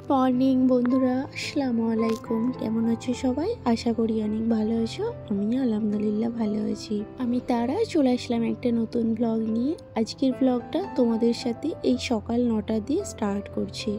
Morning বন্ধুরা, আসসালামু আলাইকুম। কেমন আছো সবাই? আশা করি অনেক ভালো আছো। আমি আলহামদুলিল্লাহ ভালো আছি। আমি তারা চলে আসলাম একটা নতুন ব্লগ নিয়ে। আজকের ব্লগটা তোমাদের সাথে এই সকাল 9টা দিয়ে স্টার্ট করছি।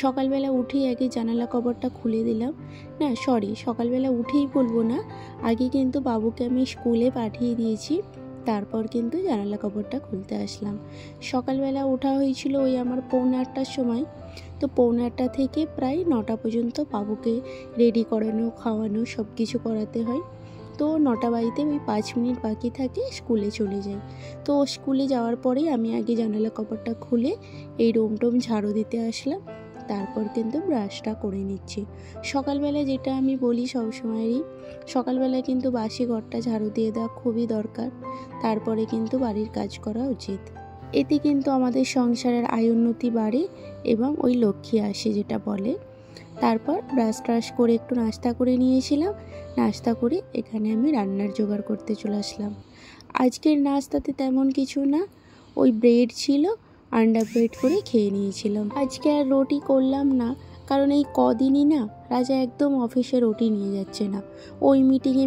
সকালবেলা উঠেই আগে জানালা কভারটা খুলে দিলাম। না সরি, সকালবেলা উঠেই বলবো না, আগে কিন্তু বাবুকে আমি স্কুলে পাঠিয়ে দিয়েছি, তারপর কিন্তু জানালা কভারটা খুলতে আসলাম। সকালবেলা ওঠা হয়েছিল ওই আমার 8:45টার সময়। তো 8:45 থেকে প্রায় 9টা পর্যন্ত বাবুকে রেডি করানো, খাওয়ানো সব কিছু করাতে হয়। তো 9টা বাজতে ওই 5 মিনিট বাকি থাকে স্কুলে চলে যাই। তো স্কুলে যাওয়ার পরেই আমি আগে জানালা কভারটা খুলে এই রুম টুম ঝাড়ু দিতে আসলাম। তারপর কিন্তু ব্রাশটা করে নিচ্ছি। সকালবেলা যেটা আমি বলি সবসময়েরই, সকালবেলা কিন্তু বাসি ঘরটা ঝাড়ু দিয়ে দেওয়া খুবই দরকার। তারপরে কিন্তু বাড়ির কাজ করা উচিত। এতে কিন্তু আমাদের সংসারের আয় উন্নতি বাড়ে এবং ওই লক্ষ্মী আসে যেটা বলে। তারপর ব্রাশ ট্রাশ করে একটু নাস্তা করে নিয়েছিলাম। নাস্তা করে এখানে আমি রান্নার জোগাড় করতে চলে আসলাম। আজকের নাস্তাতে তেমন কিছু না, ওই ব্রেড ছিল, আন্ডা ব্রেড করে খেয়ে নিয়েছিলাম। আজকে আর রুটি করলাম না, কারণ এই কদিনই না রাজা একদম অফিসে রুটি নিয়ে যাচ্ছে না। ওই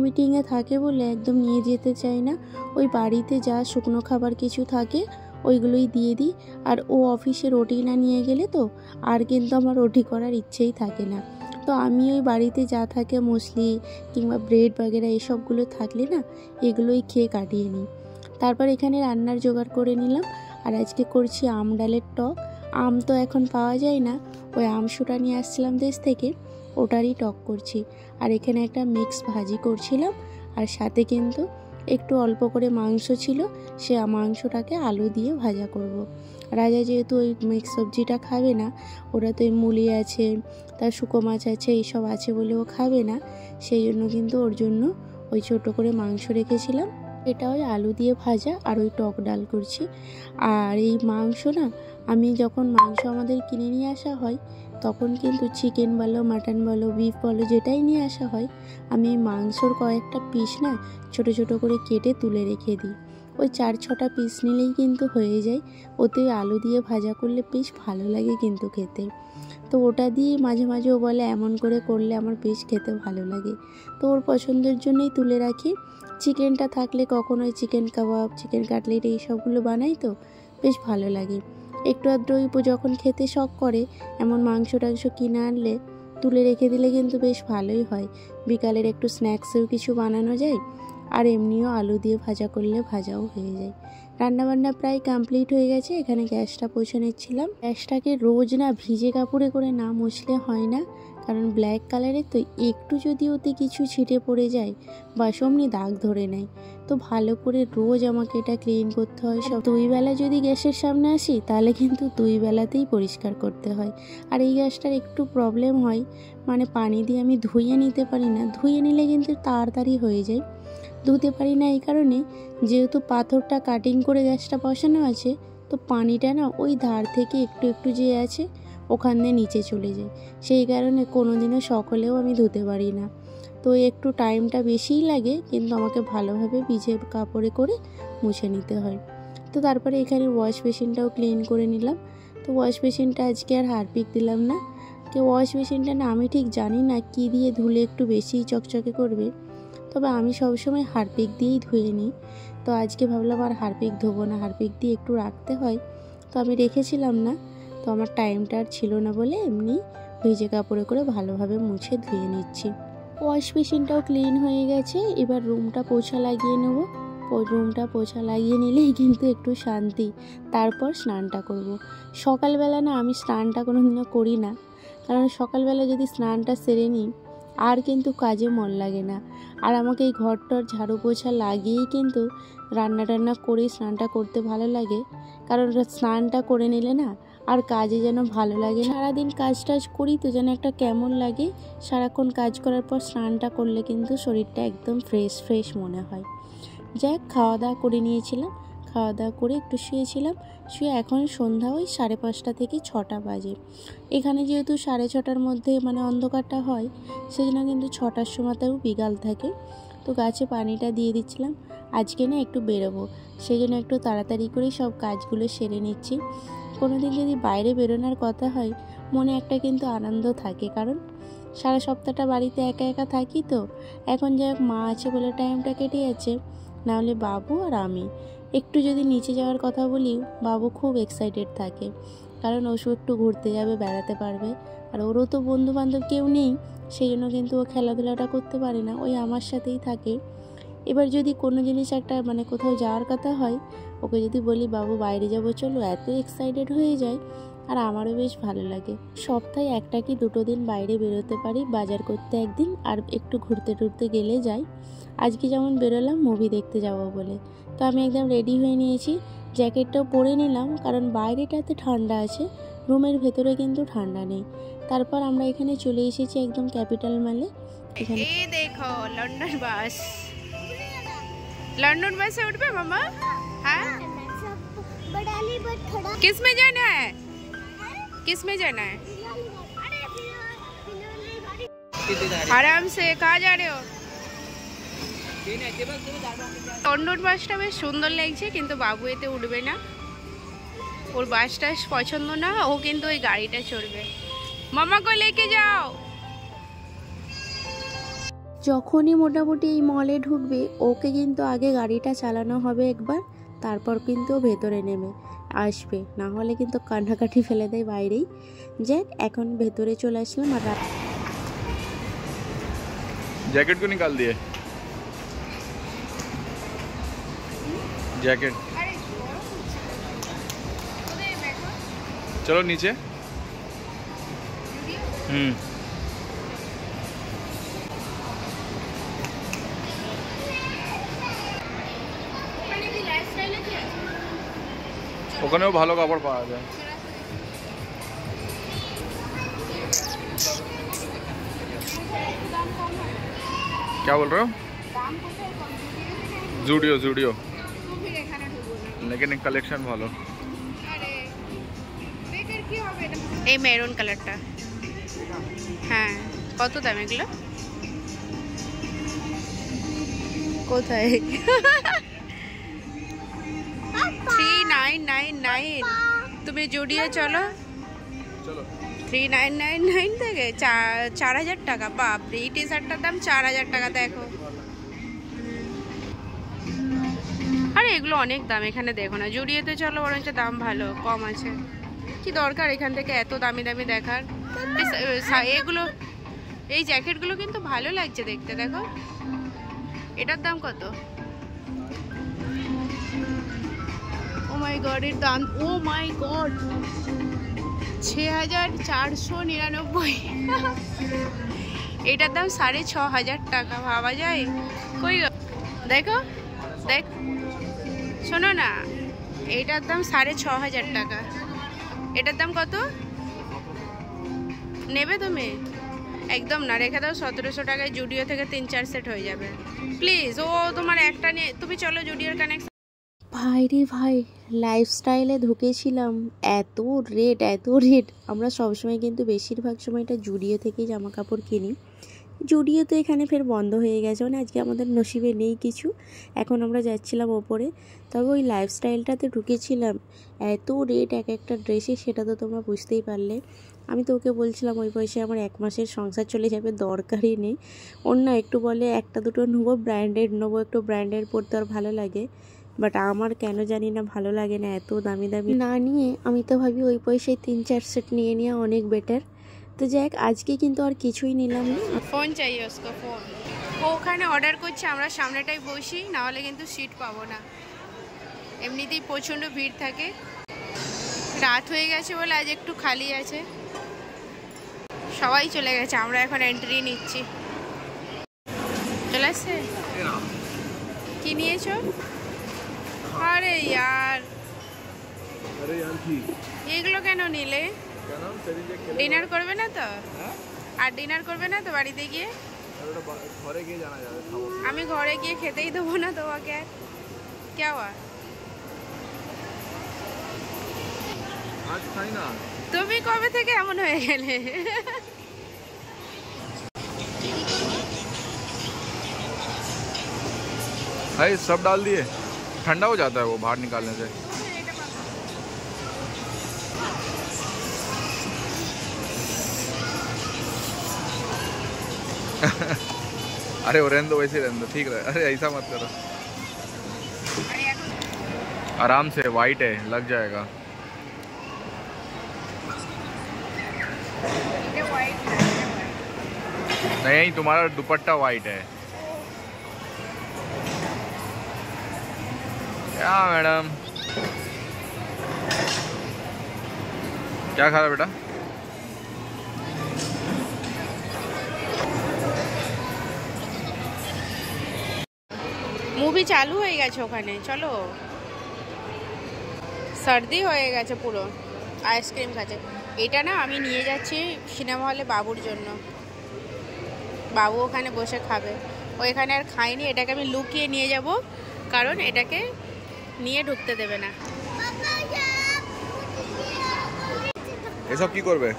মিটিংয়ে থাকে বলে একদম নিয়ে যেতে চায় না। ওই বাড়িতে যা শুকনো খাবার কিছু থাকে ওইগুলোই দিয়ে দিই। আর ও অফিসে রুটি না নিয়ে গেলে তো আর কিন্তু আমার রুটি করার ইচ্ছেই থাকে না। তো আমি ওই বাড়িতে যা থাকে মুসলি কিংবা ব্রেড বাগেরা এসবগুলো থাকলে না এগুলোই খেয়ে কাটিয়ে নিই। তারপর এখানে রান্নার জোগাড় করে নিলাম। আর আজকে করছি আম ডালের টক। আম তো এখন পাওয়া যায় না, ওই আমসুটা নিয়ে আসছিলাম দেশ থেকে, ওটারই টক করছি। আর এখানে একটা মিক্স ভাজি করছিলাম। আর সাথে কিন্তু একটু অল্প করে মাংস ছিল, সে মাংসটাকে আলু দিয়ে ভাজা করব। রাজা যেহেতু ওই মিক্স সবজিটা খাবে না, ওরা তো মুলি আছে, তার শুকো মাছ আছে, এইসব আছে বলে ও খাবে না। সেই জন্য কিন্তু ওর জন্য ওই ছোটো করে মাংস রেখেছিলাম, এটা ওই আলু দিয়ে ভাজা আর ওই টক ডাল করছি। আর এই মাংস না, আমি যখন মাংস আমাদের কিনে নিয়ে আসা হয় তখন কিন্তু চিকেন বলো, মাটন বলো, বিফ বলো, যেটাই নিয়ে আসা হয় আমি এই মাংসর কয়েকটা পিস না ছোট ছোট করে কেটে তুলে রেখে দিই। ওই 4-6টা পিস নিলেই কিন্তু হয়ে যায়। ওতে আলু দিয়ে ভাজা করলে বেশ ভালো লাগে কিন্তু খেতে। তো ওটা দিয়ে মাঝে মাঝে ও বলে এমন করে করলে আমার বেশ খেতে ভালো লাগে। তো ওর পছন্দের জন্যই তুলে রাখি। চিকেনটা থাকলে কখনো ওই চিকেন কাবাব, চিকেন কাটলেট এইসবগুলো বানাই, তো বেশ ভালো লাগে। একটু আধটু যখন খেতে শখ করে এমন মাংস টাংস কিনে আনলে তুলে রেখে দিলে কিন্তু বেশ ভালোই হয়। বিকালের একটু স্ন্যাক্সেও কিছু বানানো যায়, আর এমনিও আলু দিয়ে ভাজা করলে ভাজাও হয়ে যায়। রান্নাবান্না প্রায় কমপ্লিট হয়ে গেছে। এখানে গ্যাসটা মুছে নিচ্ছিলাম। গ্যাসটাকে রোজ না ভিজে কাপড়ে করে না মুছলে হয় না, কারণ ব্ল্যাক কালারের তো একটু যদি ওতে কিছু ছিটে পড়ে যায় বা অমনি দাগ ধরে নেয়। তো ভালো করে রোজ আমাকে এটা ক্লিন করতে হয়। সব 2 বেলা যদি গ্যাসের সামনে আসি তাহলে কিন্তু 2 বেলাতেই পরিষ্কার করতে হয়। আর এই গ্যাসটার একটু প্রবলেম হয়, মানে পানি দিয়ে আমি ধুয়ে নিতে পারি না। ধুয়ে নিলে কিন্তু তাড়াতাড়ি হয়ে যায়, ধুতে পারি না এই কারণে, যেহেতু পাথরটা কাটিং করে গ্যাসটা বসানো আছে, তো পানিটা না ওই ধার থেকে একটু একটু যে আছে ওখান দিয়ে নিচে চলে যায়। সেই কারণে কোনোদিনও সকলেও আমি ধুতে পারি না। তো একটু টাইমটা বেশিই লাগে, কিন্তু আমাকে ভালোভাবে ভিজে কাপড়ে করে মুছে নিতে হয়। তো তারপরে এখানে ওয়াশ বেসিনটাও ক্লিন করে নিলাম। তো ওয়াশ বেসিনটা আজকে আর হারপিক দিলাম না। ওয়াশ বেসিনটা না আমি ঠিক জানি না কী দিয়ে ধুলে একটু বেশিই চকচকে করবে, তবে আমি সবসময় হারপিক দিয়েই ধুয়ে নিই। তো আজকে ভাবলাম আর হারপিক ধোবো না, হারপিক দিয়ে একটু রাখতে হয়, তো আমি রেখেছিলাম না। তো আমার টাইমটা আর ছিল না বলে এমনি ভিজে কাপড়ে করে ভালোভাবে মুছে ধুয়ে নিচ্ছি। ওয়াশ মেশিনটাও ক্লিন হয়ে গেছে। এবার রুমটা পোছা লাগিয়ে নেবো। রুমটা পোছা লাগিয়ে নিলেই কিন্তু একটু শান্তি। তারপর স্নানটা করব। সকালবেলা না আমি স্নানটা কোনোদিনও করি না, কারণ সকালবেলা যদি স্নানটা সেরে নিই আর কিন্তু কাজে মন লাগে না। আর আমাকে এই ঘরটার ঝাড়ু পোছা লাগিয়েই কিন্তু রান্না টান্না করেই স্নানটা করতে ভালো লাগে, কারণ স্নানটা করে নিলে না আর কাজে যেন ভালো লাগে না। সারাদিন কাজ টাজ করি তো যেন একটা কেমন লাগে। সারাক্ষণ কাজ করার পর স্নানটা করলে কিন্তু শরীরটা একদম ফ্রেশ মনে হয়। যাক, খাওয়া দাওয়া করে নিয়েছিলাম। খাওয়া দাওয়া করে একটু শুয়েছিলাম। শুয়ে এখন সন্ধ্যা ওই 5:30 থেকে 6টা বাজে। এখানে যেহেতু 6:30টার মধ্যে মানে অন্ধকারটা হয়, সেই জন্য কিন্তু 6টার সময়তেও বিকাল থাকে। তো গাছে পানিটা দিয়ে দিচ্ছিলাম। আজকে না একটু বেরোবো, সেই জন্য একটু তাড়াতাড়ি করেই সব কাজগুলো সেরে নিচ্ছি। কোনো দিন যদি বাইরে বেরোনোর কথা হয় মনে একটা কিন্তু আনন্দ থাকে, কারণ সারা সপ্তাহটা বাড়িতে একা একা থাকি তো। এখন যাই হোক মা আছে বলে টাইমটা কেটে যাচ্ছে, নাহলে বাবু আর আমি একটু যদি নিচে যাওয়ার কথা বলি, বাবু খুব এক্সাইটেড থাকে, কারণ ওসব একটু ঘুরতে যাবে, বেড়াতে পারবে। আর ওরও তো বন্ধু বান্ধব কেউ নেই, সেই জন্য কিন্তু ও খেলাধুলাটা করতে পারে না, ওই আমার সাথেই থাকে। এবার যদি কোনো জিনিস একটা মানে কোথাও যাওয়ার কথা হয়, ওকে যদি বলি বাবু বাইরে যাবো চলো, এত এক্সাইটেড হয়ে যায়। আর আমারও বেশ ভালো লাগে। সপ্তাহে একটা কি দুটো দিন বাইরে বেরোতে পারি, বাজার করতে একদিন আর একটু ঘুরতে টুরতে গেলে যাই। আজকে যেমন বেরোলাম মুভি দেখতে যাব বলে, তো আমি একদম রেডি হয়ে নিয়েছি, জ্যাকেটটাও পরে নিলাম, কারণ বাইরেটাতে ঠান্ডা আছে, রুমের ভেতরে কিন্তু ঠান্ডা নেই। তারপর আমরা এখানে চলে এসেছি একদম ক্যাপিটাল মলে। এখানে এই দেখো লন্ডন বাস, लंदन बस से उठबे मामा? हाँ किस में जाना है, किस में जाना है? आराम से कहाँ जा रहे हो? लंदन বাসটা বেশ সুন্দর লাগছে, কিন্তু বাবু এতে উঠবে না, ওর বাসটা পছন্দ না, ও কিন্তু ওই গাড়িটা চড়বে। মামা को लेके जाओ। যখনই মোটামুটি এই মলে ঢুকবে, ওকে কিন্তু আগে গাড়িটা চালানো হবে একবার, তারপর কিন্তু ও ভেতরে নেমে আসবে, না হলে কিন্তু কান্নাকাটি ফেলে দেয় বাইরেই। যাক এখন ভেতরে চলে আসলাম। আর जैकेट को निकाल दिए, जैकेट चलो नीचे। ওখানেও ভালো কাপড় পাওয়া যায়। क्या बोल रहे हो? জুডিও জুডিও, लेकिन কালেকশন ভালো। এই মেরুন কালারটা, হ্যাঁ কত দাম এগুলো? কোথায়? 3999। তুমি জুডিও চলো, 3999 থেকে 4000 টাকা। বাপরে, এই টি শার্টটার দাম 4000 টাকা। দেখো, আরে এগুলো অনেক দাম, এখানে দেখো না। জুডিওতে চলো, বরঞ্চ দাম ভালো কম আছে। কি দরকার এখান থেকে এত দামি দামি দেখার? এগুলো, এই জ্যাকেটগুলো কিন্তু ভালো লাগছে দেখতে। দেখো এটার দাম কত? ও মাই গড, এর দাম, ও মাই গড, 6499। এটার দাম 6500 টাকা। ভাবা যায়? কই দেখো, দেখ, শোনো না, এটার দাম 6500 টাকা। এটার দাম কত নেবে তুমি? একদম না, রেখে দাও। 1700 টাকায় জুডিও থেকে 3-4 সেট হয়ে যাবে প্লিজ। ও তোমার একটা নিয়ে তুমি চলো জুডিওর কানেকশন। ভাই রে ভাই, লাইফস্টাইলে ঢুকেছিলাম, এত রেট। আমরা সবসময় কিন্তু বেশিরভাগ সময়টা জুডিও থেকেই জামা কাপড় কিনি। জুডিও তো এখানে ফের বন্ধ হয়ে গেছে, মানে আজকে আমাদের নসিবে নেই কিছু। এখন আমরা যাচ্ছিলাম ওপরে, তবে ওই লাইফস্টাইলটাতে ঢুকেছিলাম, এত রেট এক একটা ড্রেসে, সেটা তো তোমরা বুঝতেই পারলে। আমি তো ওকে বলছিলাম ওই পয়সায় আমার 1 মাসের সংসার চলে যাবে, দরকারই নেই। অন্য একটু বলে একটা দুটো নেবো, ব্র্যান্ডেড নেবো, একটু ব্র্যান্ডেড পরতে আর ভালো লাগে, বাট আমার কেন জানি না ভালো লাগে না, এত দামি দামি না নিয়ে আমি তো ভাবি ওই পয়সায় 3-4 সেট নিয়ে নেওয়া অনেক বেটার। তো যাই হোক, আজকে কিন্তু আর কিছুই নিলাম না। ফোন চাই ওসকে, ফোন। ও ওখানে অর্ডার করছে, আমরা সামনেটাই বসি, না হলে কিন্তু সিট পাবো না। এমনিতেই প্রচণ্ড ভিড় থাকে, রাত হয়ে গেছে বলে আজ একটু খালি আছে, সবাই চলে গেছে, আমরা এখন এন্ট্রি নিচ্ছি। চলে আসছে? কি নিয়েছো? আরে यार, এগুলো কেন নিলে? ডিনার করবে না তো? আর ডিনার করবে না তো বাড়িতে গিয়ে? আমি ঘরে গিয়ে খেতেই দেবো না তোমাকে। क्या हुआ? তুমি কবে থেকে এমন হয়ে গেলে? भाई सब डाल दिए, ठंडा हो जाता है वो बाहर निकालने से। अरे वो रहने दो, वैसे रहने दो, ठीक रहे। अरे ऐसा मत करो, आराम से। वाइट है, लग जाएगा। नहीं, तुम्हारा दुपट्टा वाइट है क्या मैडम? क्या खा रहा बेटा? মুভি চালু হয়ে গেছে ওখানে, চলো। সর্দি হয়ে গেছে পুরো, আইসক্রিম খাচ্ছে। এটা না আমি নিয়ে যাচ্ছি সিনেমা হলে বাবুর জন্য, বাবু ওখানে বসে খাবে। ও এখানে আর খায়নি, এটাকে আমি লুকিয়ে নিয়ে যাব, কারণ এটাকে নিয়ে ঢুকতে দেবে না। এসব কি করবে?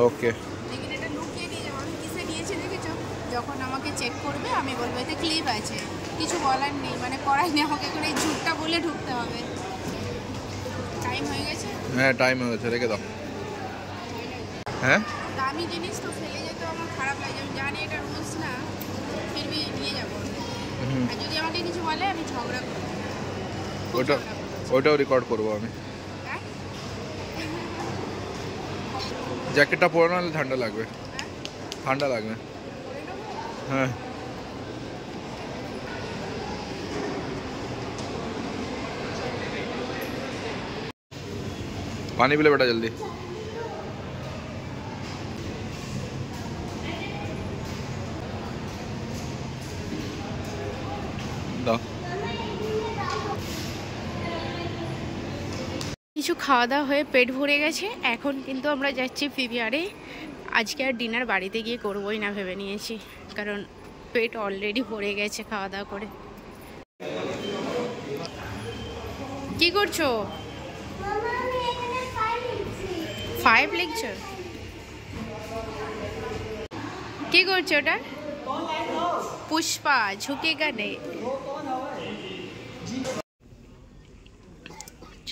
ওকে, लेकिन এটা লুকিয়ে নিয়ে যাব। আমি কিসে নিয়েছি দেখেছো? যখন আমাকে চেক করবে আমি বলবো এতে ক্লিপ আছে, কিছু বলার নেই, মানে করাই নেই, আমাকে করে এই ঝুটটা বলে ঢুকতে হবে। টাইম হয়ে গেছে। হ্যাঁ টাইম হয়ে গেছে, রেখে দাও। হ্যাঁ দামি জিনিস তো ফেলে যেতে আমার খারাপ লাগে, আমি জানি এটা রুলস না, ফিরবি নিয়ে যাবো। আর যদি আমাকে কিছু বলে আমি ঝগড়া করবো। ওটাও রেকর্ড করবো আমি। জ্যাকেটটা পরে নাহলে ঠান্ডা লাগবে, ঠান্ডা লাগবে। हाँ पानी पी ले बेटा जल्दी। কিছু খাওয়া দাওয়া হয়ে পেট ভরে গেছে, এখন কিন্তু আমরা যাচ্ছি পিভিআরে। আজকে আর ডিনার বাড়িতে গিয়ে করবোই না ভেবে নিয়েছি, কারণ পেট অলরেডি ভরে গেছে খাওয়া দাওয়া করে। কি করছো? 5 লিখছো? কি করছো ওটা? পুষ্পা ঝুঁকেগা নেই।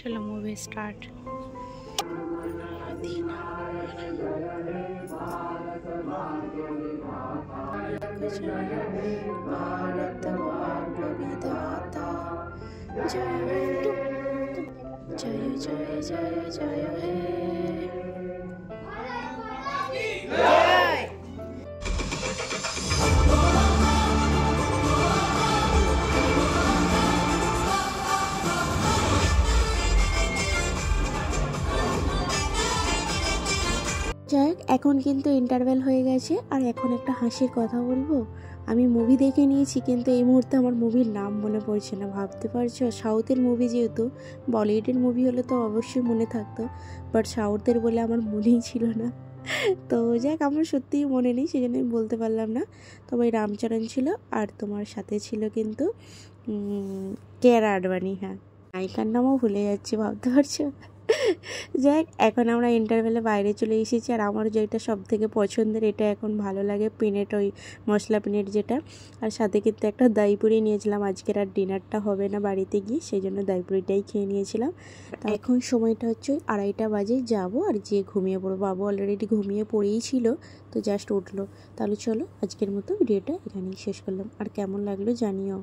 चलो मूवी स्टार्ट। जय जय जय जय हे। যাই হোক, এখন কিন্তু ইন্টারভেল হয়ে গেছে, আর এখন একটা হাসির কথা বলবো। আমি মুভি দেখে নিয়েছি, কিন্তু এই মুহূর্তে আমার মুভির নাম মনে পড়ছে না। ভাবতে পারছো, সাউথের মুভি যেহেতু, বলিউডের মুভি হলে তো অবশ্যই মনে থাকতো, বাট সাউথের বলে আমার মনেই ছিল না। তো যাক, আমার সত্যিই মনে নেই, সেই জন্য আমি বলতে পারলাম না। তবে রামচরণ ছিল, আর তোমার সাথে ছিল কিন্তু কেয়ারা আডবাণী। হ্যাঁ, নায়িকার নামও ভুলে যাচ্ছি, ভাবতে পারছো। যাক, এখন আমরা ইন্টারভেলে বাইরে চলে এসেছি, আর আমার যেটা সব থেকে পছন্দের, এটা এখন ভালো লাগে, পিনেট, ওই মশলা পিনেট যেটা। আর সাথে কিন্তু একটা দইপুরি নিয়েছিলাম, আজকের আর ডিনারটা হবে না বাড়িতে গিয়ে, সেই জন্য দইপুরিটাই খেয়ে নিয়েছিলাম। এখন সময়টা হচ্ছে 2:30 বাজে, যাবো আর যেয়ে ঘুমিয়ে পড়বো। বাবু অলরেডি ঘুমিয়ে পড়েই ছিল, তো জাস্ট উঠলো। তাহলে চলো, আজকের মতো ভিডিওটা এখানেই শেষ করলাম, আর কেমন লাগলো জানিও।